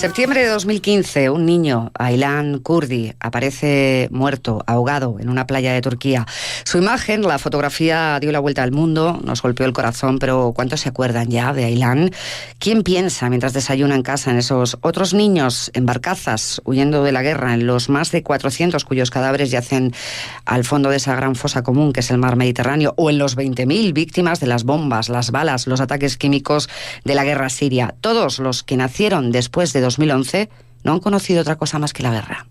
Septiembre de 2015, un niño, Aylan Kurdi, aparece muerto, ahogado, en una playa de Turquía. Su imagen, la fotografía, dio la vuelta al mundo, nos golpeó el corazón, pero ¿cuántos se acuerdan ya de Aylan? ¿Quién piensa mientras desayuna en casa en esos otros niños en barcazas, huyendo de la guerra, en los más de 400 cuyos cadáveres yacen al fondo de esa gran fosa común que es el mar Mediterráneo, o en los 20.000 víctimas de las bombas, las balas, los ataques químicos de la guerra siria? Todos los que nacieron después de 2011 no han conocido otra cosa más que la guerra.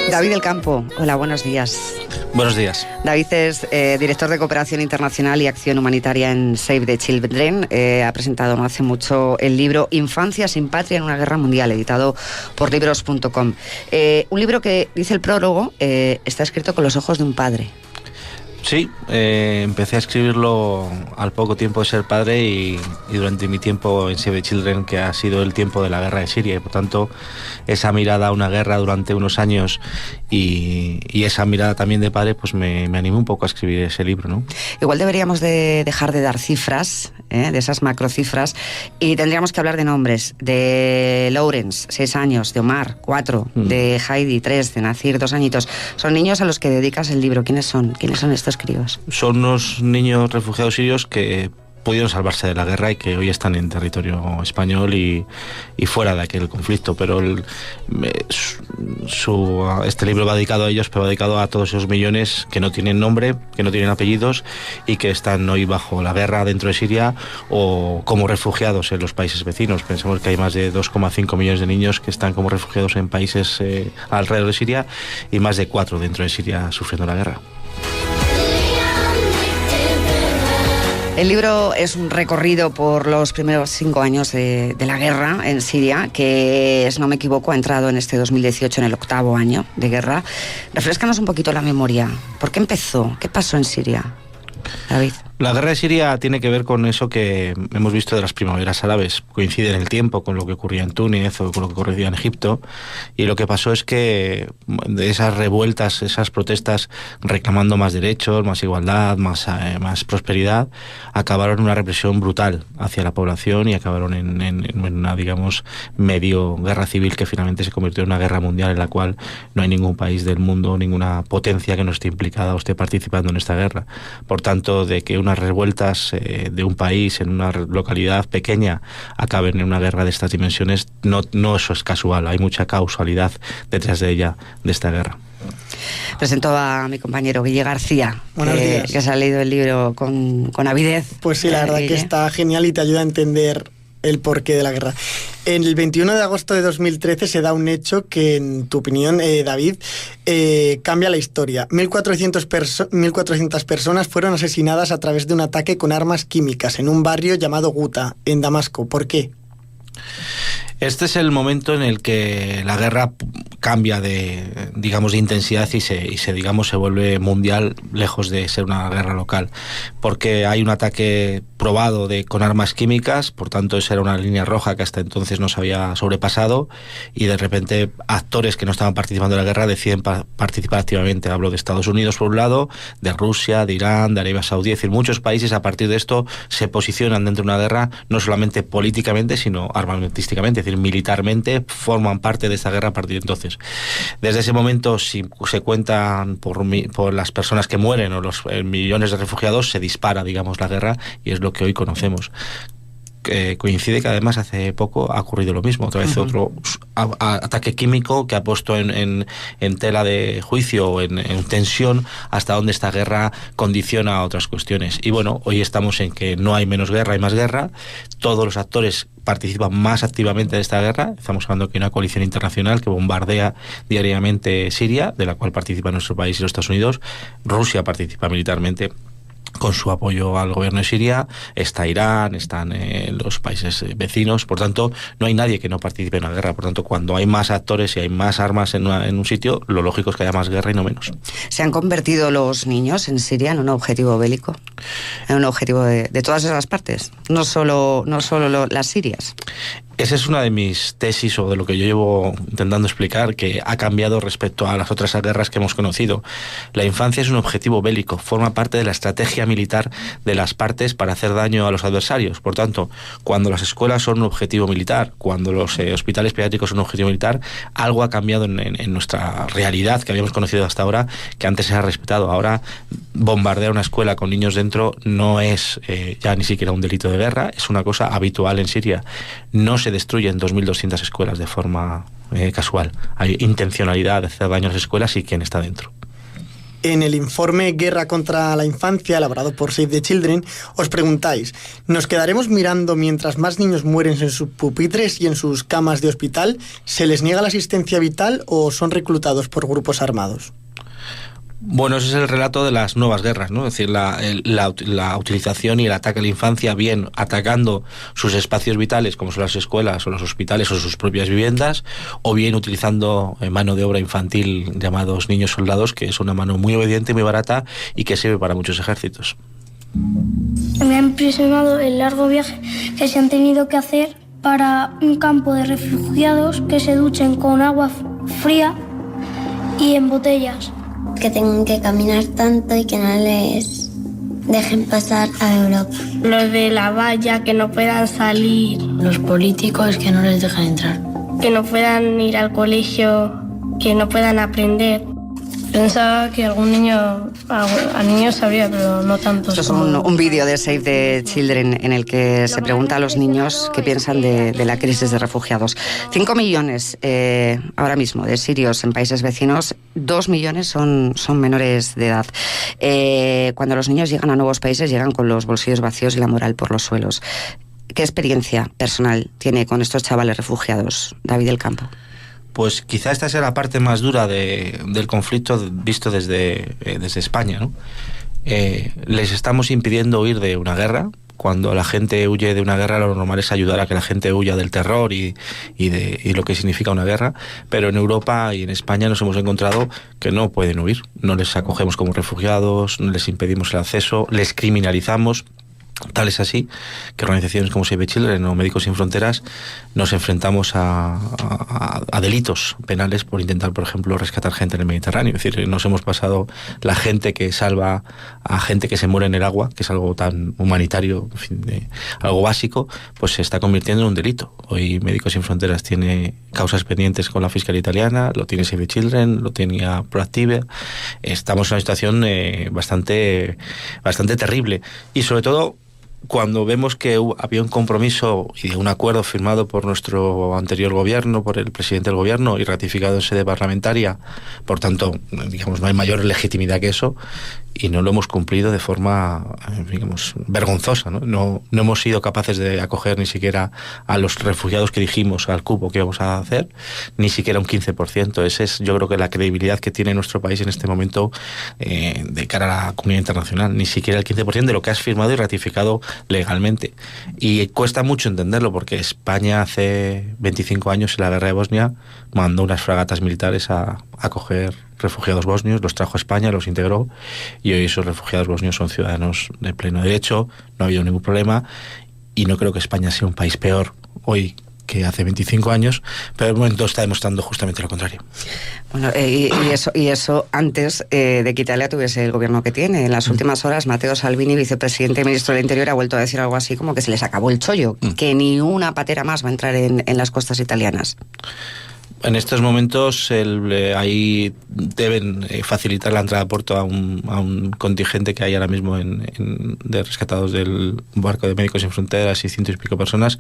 David del Campo, hola, buenos días. Buenos días. David es director de Cooperación Internacional y Acción Humanitaria en Save the Children. Ha presentado no hace mucho el libro Infancia sin patria en una guerra mundial, editado por libros.com. Un libro que, dice el prólogo, está escrito con los ojos de un padre. Sí, empecé a escribirlo al poco tiempo de ser padre y durante mi tiempo en Save the Children, que ha sido el tiempo de la guerra de Siria, y por tanto esa mirada a una guerra durante unos años y esa mirada también de padre, pues me animó un poco a escribir ese libro, ¿no? Igual deberíamos de dejar de dar cifras, de esas macrocifras, y tendríamos que hablar de nombres, de Lawrence, 6 años, de Omar, 4, de Heidi, 3, de Nasir, 2 añitos. Son niños a los que dedicas el libro. ¿Quiénes son? ¿Quiénes son estos críos? Son unos niños refugiados sirios que pudieron salvarse de la guerra y que hoy están en territorio español y fuera de aquel conflicto, pero este libro va dedicado a ellos, pero va dedicado a todos esos millones que no tienen nombre, que no tienen apellidos y que están hoy bajo la guerra dentro de Siria o como refugiados en los países vecinos. Pensemos que hay más de 2,5 millones de niños que están como refugiados en países alrededor de Siria y más de 4 dentro de Siria sufriendo la guerra. El libro es un recorrido por los primeros 5 años de la guerra en Siria, que, si no me equivoco, ha entrado en este 2018 en el 8º año de guerra. Refréscanos un poquito la memoria. ¿Por qué empezó? ¿Qué pasó en Siria, David? La guerra de Siria tiene que ver con eso que hemos visto de las primaveras árabes. Coincide en el tiempo con lo que ocurría en Túnez o con lo que ocurría en Egipto. Y lo que pasó es que de esas revueltas, esas protestas reclamando más derechos, más igualdad, más prosperidad, acabaron en una represión brutal hacia la población y acabaron en una, digamos, medio guerra civil que finalmente se convirtió en una guerra mundial en la cual no hay ningún país del mundo, ninguna potencia que no esté implicada o esté participando en esta guerra. Por tanto, de que unas revueltas de un país en una localidad pequeña acaben en una guerra de estas dimensiones, no eso es casual, hay mucha causalidad detrás de ella, de esta guerra. Presento a mi compañero Guille García, que se ha leído el libro con avidez. Pues sí, la verdad que está genial y te ayuda a entender el porqué de la guerra. En el 21 de agosto de 2013 se da un hecho que, en tu opinión, David, cambia la historia. 1.400 personas fueron asesinadas a través de un ataque con armas químicas en un barrio llamado Guta, en Damasco. ¿Por qué? Este es el momento en el que la guerra cambia de, digamos, de intensidad y se vuelve mundial, lejos de ser una guerra local, porque hay un ataque probado con armas químicas, por tanto esa era una línea roja que hasta entonces no se había sobrepasado, y de repente actores que no estaban participando en la guerra deciden participar activamente. Hablo de Estados Unidos por un lado, de Rusia, de Irán, de Arabia Saudí, es decir, muchos países a partir de esto se posicionan dentro de una guerra, no solamente políticamente, sino armamentísticamente, es decir, militarmente forman parte de esta guerra a partir de entonces. Desde ese momento, si se cuentan por las personas que mueren o los millones de refugiados, se dispara, digamos, la guerra, y es lo que hoy conocemos. Coincide que además hace poco ha ocurrido lo mismo, otra vez otro ataque químico que ha puesto en tela de juicio o en tensión hasta dónde esta guerra condiciona a otras cuestiones. Y bueno, hoy estamos en que no hay menos guerra, hay más guerra. Todos los actores participan más activamente en esta guerra. Estamos hablando que hay una coalición internacional que bombardea diariamente Siria, de la cual participa nuestro país y los Estados Unidos. Rusia participa militarmente con su apoyo al gobierno de Siria, está Irán, están los países vecinos, por tanto no hay nadie que no participe en la guerra. Por tanto, cuando hay más actores y hay más armas en un sitio, lo lógico es que haya más guerra y no menos. ¿Se han convertido los niños en Siria en un objetivo bélico? ¿En un objetivo de todas esas partes? No solo las sirias. esa es una de mis tesis o de lo que yo llevo intentando explicar, que ha cambiado respecto a las otras guerras que hemos conocido. La infancia es un objetivo bélico, forma parte de la estrategia militar de las partes para hacer daño a los adversarios. Por tanto, cuando las escuelas son un objetivo militar, cuando los hospitales pediátricos son un objetivo militar, algo ha cambiado en nuestra realidad que habíamos conocido hasta ahora, que antes era respetado. Ahora, bombardear una escuela con niños dentro no es ya ni siquiera un delito de guerra, es una cosa habitual en Siria. No se destruyen 2.200 escuelas de forma casual. Hay intencionalidad de hacer daño a las escuelas y quién está dentro. En el informe Guerra contra la Infancia, elaborado por Save the Children, os preguntáis, ¿nos quedaremos mirando mientras más niños mueren en sus pupitres y en sus camas de hospital? ¿Se les niega la asistencia vital o son reclutados por grupos armados? Bueno, ese es el relato de las nuevas guerras, ¿no? Es decir, la utilización y el ataque a la infancia, bien atacando sus espacios vitales, como son las escuelas o los hospitales o sus propias viviendas, o bien utilizando mano de obra infantil llamados niños soldados, que es una mano muy obediente, muy barata y que sirve para muchos ejércitos. Me ha impresionado el largo viaje que se han tenido que hacer para un campo de refugiados que se duchen con agua fría y en botellas. Que tengan que caminar tanto y que no les dejen pasar a Europa. Los de la valla, que no puedan salir. Los políticos, que no les dejan entrar. Que no puedan ir al colegio, que no puedan aprender. Pensaba que algún niño, a niños sabía, pero no tanto. Esto es un vídeo de Save the Children en el que se pregunta a los niños qué piensan de la crisis de refugiados. 5 millones ahora mismo de sirios en países vecinos, 2 millones son menores de edad. Cuando los niños llegan a nuevos países, llegan con los bolsillos vacíos y la moral por los suelos. ¿Qué experiencia personal tiene con estos chavales refugiados, David del Campo? Pues quizá esta sea la parte más dura del conflicto visto desde España, ¿no? Les estamos impidiendo huir de una guerra. Cuando la gente huye de una guerra, lo normal es ayudar a que la gente huya del terror y lo que significa una guerra. Pero en Europa y en España nos hemos encontrado que no pueden huir. No les acogemos como refugiados, no les impedimos el acceso, les criminalizamos. Tal es así que organizaciones como Save the Children o Médicos Sin Fronteras nos enfrentamos a delitos penales por intentar, por ejemplo, rescatar gente en el Mediterráneo. Es decir, nos hemos pasado la gente que salva a gente que se muere en el agua, que es algo tan humanitario, en fin, algo básico, pues se está convirtiendo en un delito. Hoy Médicos Sin Fronteras tiene causas pendientes con la Fiscalía Italiana, lo tiene Save the Children, lo tenía Proactive. Estamos en una situación bastante terrible y sobre todo cuando vemos que había un compromiso y un acuerdo firmado por nuestro anterior gobierno, por el presidente del gobierno y ratificado en sede parlamentaria, por tanto, digamos, no hay mayor legitimidad que eso, y no lo hemos cumplido de forma, digamos, vergonzosa, ¿no? No hemos sido capaces de acoger ni siquiera a los refugiados que dijimos al cupo que íbamos a hacer, ni siquiera un 15%. Esa es, yo creo, que la credibilidad que tiene nuestro país en este momento de cara a la comunidad internacional. Ni siquiera el 15% de lo que has firmado y ratificado legalmente. Y cuesta mucho entenderlo porque España hace 25 años, en la guerra de Bosnia, mandó unas fragatas militares a acoger refugiados bosnios, los trajo a España, los integró, y hoy esos refugiados bosnios son ciudadanos de pleno derecho, no ha habido ningún problema, y no creo que España sea un país peor hoy que hace 25 años, pero el momento está demostrando justamente lo contrario. Bueno, y eso antes de que Italia tuviese el gobierno que tiene. En las últimas horas, Matteo Salvini, vicepresidente y ministro del Interior, ha vuelto a decir algo así como que se les acabó el chollo, que ni una patera más va a entrar en las costas italianas. En estos momentos ahí deben facilitar la entrada a puerto a un contingente que hay ahora mismo de rescatados del barco de Médicos Sin Fronteras y 100 y pico personas.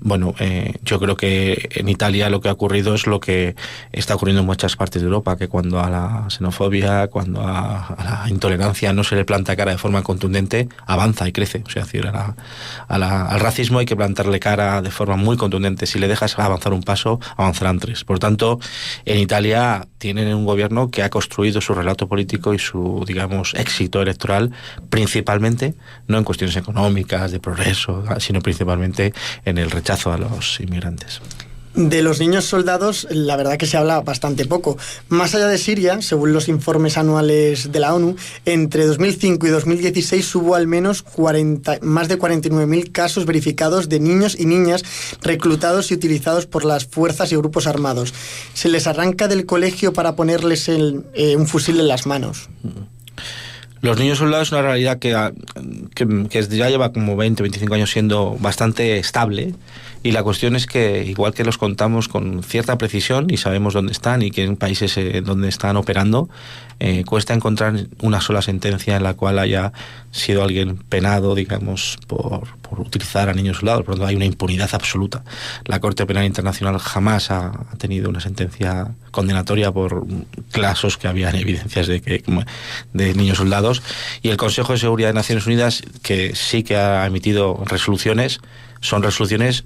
Bueno, yo creo que en Italia lo que ha ocurrido es lo que está ocurriendo en muchas partes de Europa, que cuando a la xenofobia, cuando a la intolerancia no se le planta cara de forma contundente, avanza y crece. O sea, es decir, al racismo hay que plantarle cara de forma muy contundente. Si le dejas avanzar un paso, avanzarán 3. Por tanto, en Italia tienen un gobierno que ha construido su relato político y su, digamos, éxito electoral principalmente, no en cuestiones económicas, de progreso, sino principalmente en el rechazo a los inmigrantes. De los niños soldados, la verdad que se habla bastante poco. Más allá de Siria, según los informes anuales de la ONU, entre 2005 y 2016 hubo al menos más de 49.000 casos verificados de niños y niñas reclutados y utilizados por las fuerzas y grupos armados. Se les arranca del colegio para ponerles un fusil en las manos. Los niños soldados es una realidad que ya lleva como 20, 25 años siendo bastante estable, y la cuestión es que, igual que los contamos con cierta precisión y sabemos dónde están y que en países donde están operando, cuesta encontrar una sola sentencia en la cual haya sido alguien penado, digamos, por utilizar a niños soldados. Por lo tanto, hay una impunidad absoluta. La Corte Penal Internacional jamás ha tenido una sentencia condenatoria por casos que habían evidencias de niños soldados, y el Consejo de Seguridad de Naciones Unidas, que sí que ha emitido resoluciones, son resoluciones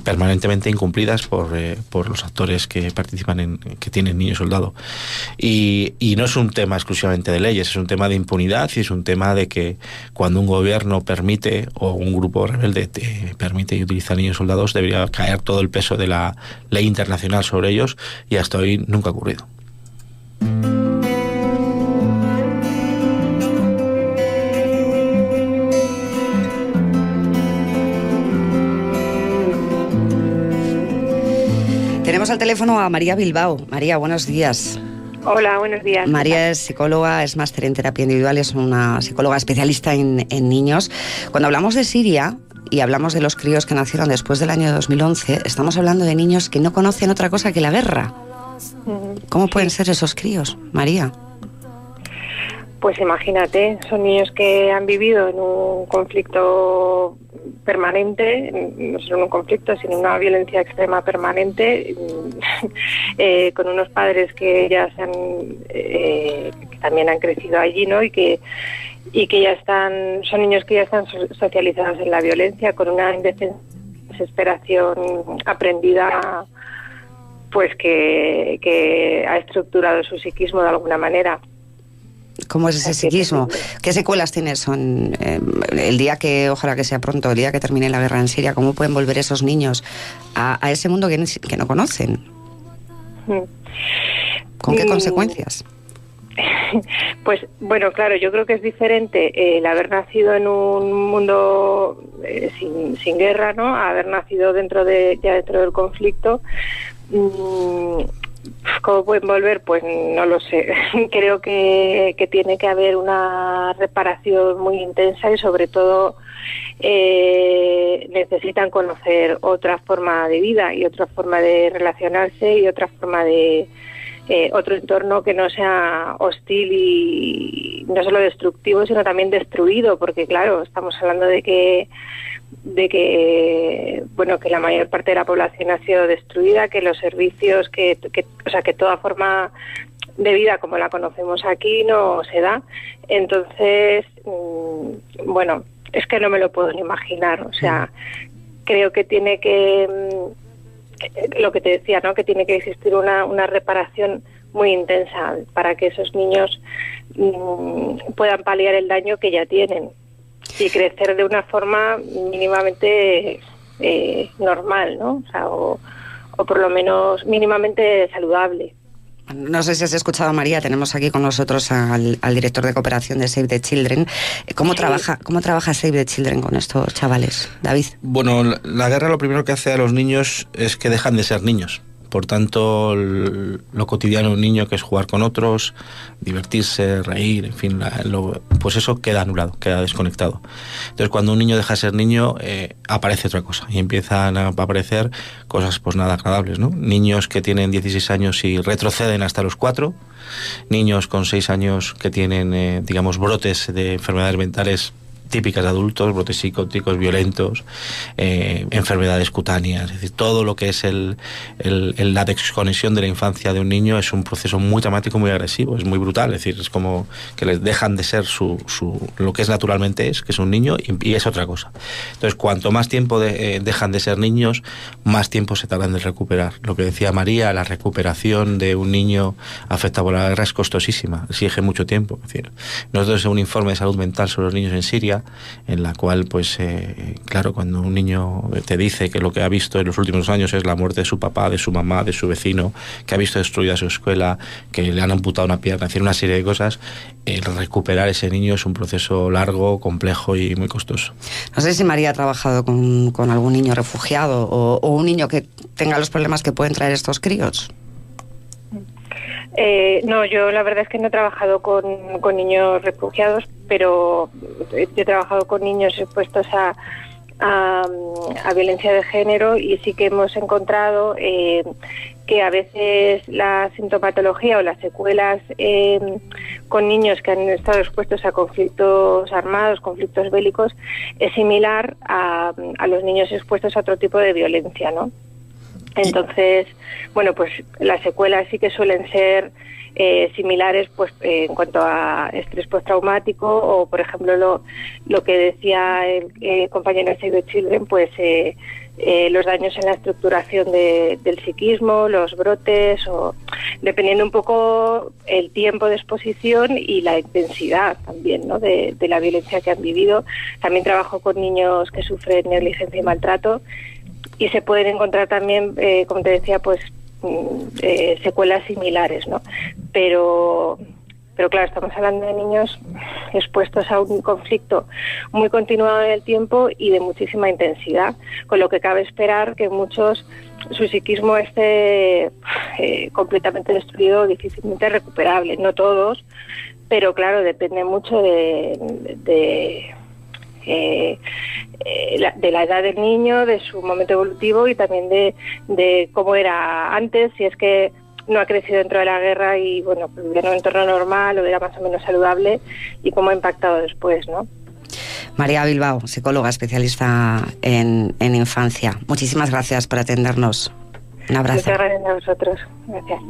permanentemente incumplidas por los actores que participan que tienen niños soldado, y no es un tema exclusivamente de leyes, es un tema de impunidad, y es un tema de que cuando un gobierno permite, o un grupo rebelde permite utilizar niños soldados, debería caer todo el peso de la ley internacional sobre ellos, y hasta hoy nunca ha ocurrido. Tenemos al teléfono a María Bilbao. María, buenos días. Hola, buenos días. María es psicóloga, es máster en terapia individual, es una psicóloga especialista en niños. Cuando hablamos de Siria y hablamos de los críos que nacieron después del año 2011, estamos hablando de niños que no conocen otra cosa que la guerra. ¿Cómo pueden ser esos críos, María? Pues imagínate, son niños que han vivido en un conflicto permanente, no solo en un conflicto, sino una violencia extrema permanente, con unos padres que ya que también han crecido allí, ¿no? Y que ya son niños que ya están socializados en la violencia, con una desesperación aprendida, pues que ha estructurado su psiquismo de alguna manera. ¿Cómo es ese psiquismo? ¿Qué secuelas tiene eso? El día que, ojalá que sea pronto, el día que termine la guerra en Siria, ¿cómo pueden volver esos niños a ese mundo que no conocen? ¿Con qué consecuencias? Pues bueno, claro, yo creo que es diferente el haber nacido en un mundo sin guerra, ¿no? A haber nacido dentro del conflicto. ¿Cómo pueden volver? Pues no lo sé. Creo que tiene que haber una reparación muy intensa, y sobre todo necesitan conocer otra forma de vida y otra forma de relacionarse y otra forma de otro entorno que no sea hostil y no solo destructivo, sino también destruido, porque claro, estamos hablando de que bueno, que la mayor parte de la población ha sido destruida, que los servicios, o sea, que toda forma de vida como la conocemos aquí no se da. Entonces, bueno, es que no me lo puedo ni imaginar. O sea, creo que tiene que, lo que te decía, ¿no? Que tiene que existir una reparación muy intensa para que esos niños puedan paliar el daño que ya tienen y crecer de una forma mínimamente normal, ¿no? O sea, o por lo menos mínimamente saludable. No sé si has escuchado a María, tenemos aquí con nosotros al director de cooperación de Save the Children. ¿Cómo trabaja Save the Children con estos chavales, David? Bueno, la guerra lo primero que hace a los niños es que dejan de ser niños. Por tanto, lo cotidiano de un niño, que es jugar con otros, divertirse, reír, en fin, pues eso queda anulado, queda desconectado. Entonces, cuando un niño deja de ser niño, aparece otra cosa, y empiezan a aparecer cosas pues nada agradables, ¿no? Niños que tienen 16 años y retroceden hasta los 4, niños con 6 años que tienen, digamos, brotes de enfermedades mentales típicas de adultos, brotes psicóticos, violentos, enfermedades cutáneas. Es decir, todo lo que es la desconexión de la infancia de un niño es un proceso muy dramático, muy agresivo, es muy brutal. Es decir, es como que les dejan de ser lo que es naturalmente que es un niño, y es otra cosa. Entonces, cuanto más tiempo dejan de ser niños, más tiempo se tardan en recuperar. Lo que decía María, la recuperación de un niño afectado por la guerra es costosísima, exige mucho tiempo. Es decir, nosotros en un informe de salud mental sobre los niños en Siria guerra, en la cual, pues, claro, cuando un niño te dice que lo que ha visto en los últimos años es la muerte de su papá, de su mamá, de su vecino, que ha visto destruida su escuela, que le han amputado una pierna, es decir, una serie de cosas, el recuperar ese niño es un proceso largo, complejo y muy costoso. No sé si María ha trabajado con algún niño refugiado o un niño que tenga los problemas que pueden traer estos críos. No, yo la verdad es que no he trabajado con niños refugiados, pero he trabajado con niños expuestos a violencia de género, y sí que hemos encontrado que a veces la sintomatología o las secuelas con niños que han estado expuestos a conflictos armados, conflictos bélicos, es similar a los niños expuestos a otro tipo de violencia, ¿no? Entonces, bueno, pues las secuelas sí que suelen ser similares, pues en cuanto a estrés postraumático, o por ejemplo lo que decía el compañero de Save the Children, pues los daños en la estructuración del psiquismo, los brotes, o dependiendo un poco el tiempo de exposición y la intensidad también, ¿no?, de la violencia que han vivido. También trabajo con niños que sufren negligencia y maltrato, y se pueden encontrar también, como te decía, pues secuelas similares, ¿no? Pero claro, estamos hablando de niños expuestos a un conflicto muy continuado en el tiempo y de muchísima intensidad, con lo que cabe esperar que muchos su psiquismo esté completamente destruido, difícilmente recuperable. No todos, pero claro, depende mucho de la edad del niño, de su momento evolutivo y también de cómo era antes, si es que no ha crecido dentro de la guerra y bueno, vivía en un entorno normal o era más o menos saludable, y cómo ha impactado después, ¿no? María Bilbao, psicóloga especialista en infancia. Muchísimas gracias por atendernos. Un abrazo. Muchas gracias a vosotros. Gracias.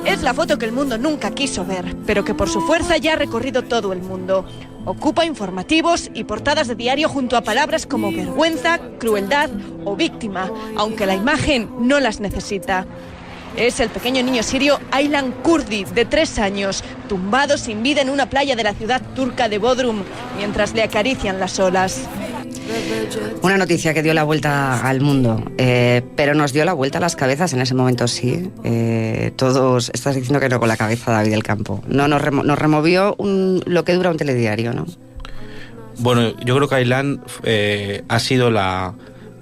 Es la foto que el mundo nunca quiso ver, pero que por su fuerza ya ha recorrido todo el mundo. Ocupa informativos y portadas de diario junto a palabras como vergüenza, crueldad o víctima, aunque la imagen no las necesita. Es el pequeño niño sirio Aylan Kurdi, de 3 años, tumbado sin vida en una playa de la ciudad turca de Bodrum, mientras le acarician las olas. Una noticia que dio la vuelta al mundo, pero nos dio la vuelta a las cabezas en ese momento, sí. Todos, estás diciendo que no con la cabeza, David del Campo. No, nos removió lo que dura un telediario, ¿no? Bueno, yo creo que Aylan ha sido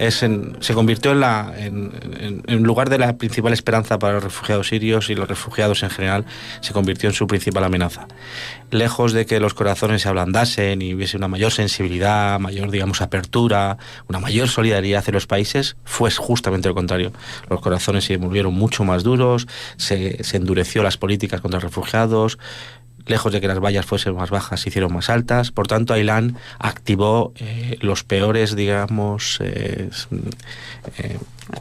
se convirtió en lugar de la principal esperanza para los refugiados sirios y los refugiados en general, se convirtió en su principal amenaza. Lejos de que los corazones se ablandasen y hubiese una mayor sensibilidad, mayor, digamos, apertura, una mayor solidaridad en los países, fue justamente lo contrario. Los corazones se volvieron mucho más duros, se endureció las políticas contra los refugiados. Lejos de que las vallas fuesen más bajas, se hicieron más altas. Por tanto, Aylan activó los peores, digamos,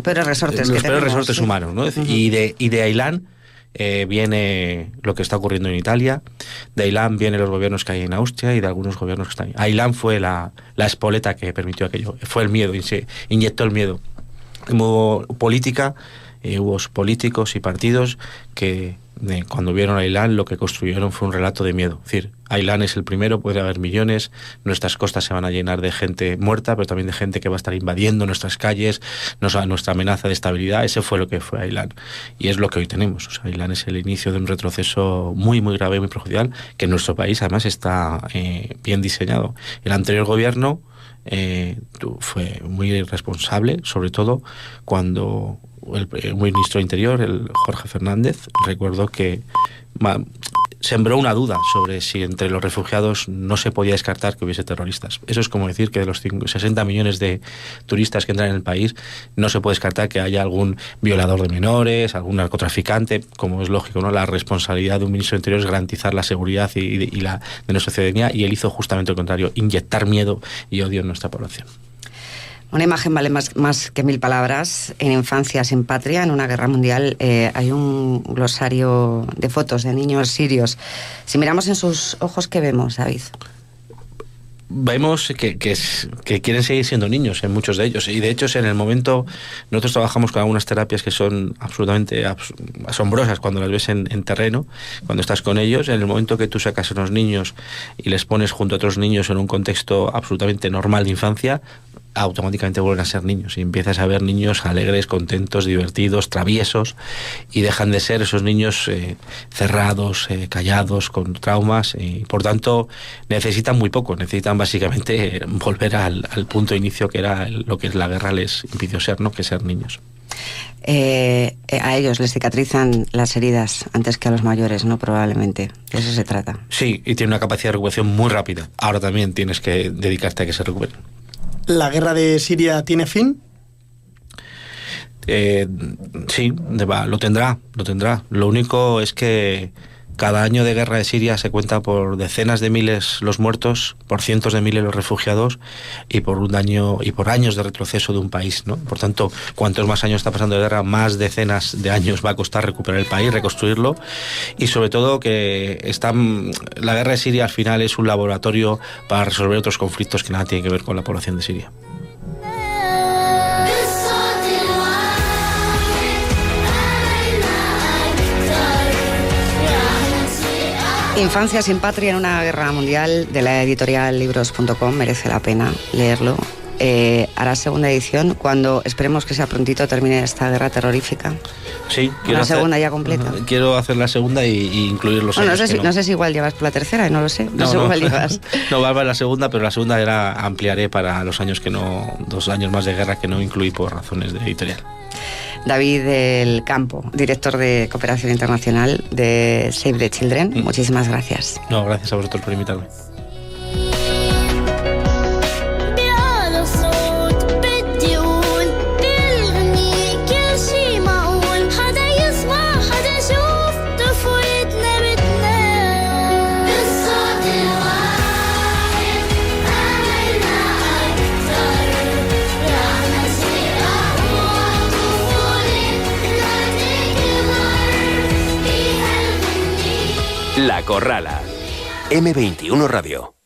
peores resortes, los peores resortes sí, humanos, ¿no? Uh-huh. Y de Aylan viene lo que está ocurriendo en Italia. De Aylan vienen los gobiernos que hay en Austria y de algunos gobiernos que están ahí. Aylan fue la espoleta que permitió aquello. Fue el miedo, se inyectó el miedo. Hubo política, hubo políticos y partidos que cuando vieron a Aylan lo que construyeron fue un relato de miedo. Es decir, Aylan es el primero, puede haber millones, nuestras costas se van a llenar de gente muerta, pero también de gente que va a estar invadiendo nuestras calles, nuestra amenaza de estabilidad. Ese fue lo que fue Aylan y es lo que hoy tenemos. O sea, Aylan es el inicio de un retroceso muy, muy grave y muy perjudicial, que en nuestro país además está bien diseñado. El anterior gobierno fue muy responsable, sobre todo cuando el ministro de Interior, el Jorge Fernández, recuerdo que sembró una duda sobre si entre los refugiados no se podía descartar que hubiese terroristas. Eso es como decir que de los 60 millones de turistas que entran en el país no se puede descartar que haya algún violador de menores, algún narcotraficante, como es lógico, ¿no? La responsabilidad de un ministro de Interior es garantizar la seguridad y la de nuestra ciudadanía, y él hizo justamente lo contrario, inyectar miedo y odio en nuestra población. Una imagen vale más que 1000 palabras. En Infancia sin Patria, en una guerra mundial, hay un glosario de fotos de niños sirios. Si miramos en sus ojos, ¿qué vemos, David? vemos que quieren seguir siendo niños en muchos de ellos, y de hecho en el momento nosotros trabajamos con algunas terapias que son absolutamente asombrosas cuando las ves en terreno, cuando estás con ellos. En el momento que tú sacas a unos niños y les pones junto a otros niños en un contexto absolutamente normal de infancia, automáticamente vuelven a ser niños y empiezas a ver niños alegres, contentos, divertidos, traviesos, y dejan de ser esos niños cerrados, callados, con traumas, y por tanto necesitan muy poco, necesitan básicamente volver al punto de inicio, que era lo que la guerra les impidió ser, ¿no? Que ser niños. A ellos les cicatrizan las heridas antes que a los mayores, ¿no? Probablemente, de eso se trata. Sí, y tiene una capacidad de recuperación muy rápida. Ahora también tienes que dedicarte a que se recuperen. ¿La guerra de Siria tiene fin? Sí, lo tendrá. Lo único es que cada año de guerra de Siria se cuenta por decenas de miles los muertos, por cientos de miles los refugiados, y por años de retroceso de un país, ¿no? Por tanto, cuantos más años está pasando de guerra, más decenas de años va a costar recuperar el país, reconstruirlo, y sobre todo que la guerra de Siria al final es un laboratorio para resolver otros conflictos que nada tienen que ver con la población de Siria. Infancia sin patria en una guerra mundial, de la editorial libros.com, merece la pena leerlo. Hará segunda edición cuando esperemos que sea prontito termine esta guerra terrorífica. Sí, quiero hacer segunda ya completa. Quiero hacer la segunda y incluir los años. No sé si igual llevas por la tercera, no lo sé. No sé cuál llevas. No, va a la segunda, pero la segunda ampliaré para los años 2 años más de guerra que no incluí por razones de editorial. David del Campo, director de Cooperación Internacional de Save the Children, muchísimas gracias. No, gracias a vosotros por invitarme. La Corrala. M21 Radio.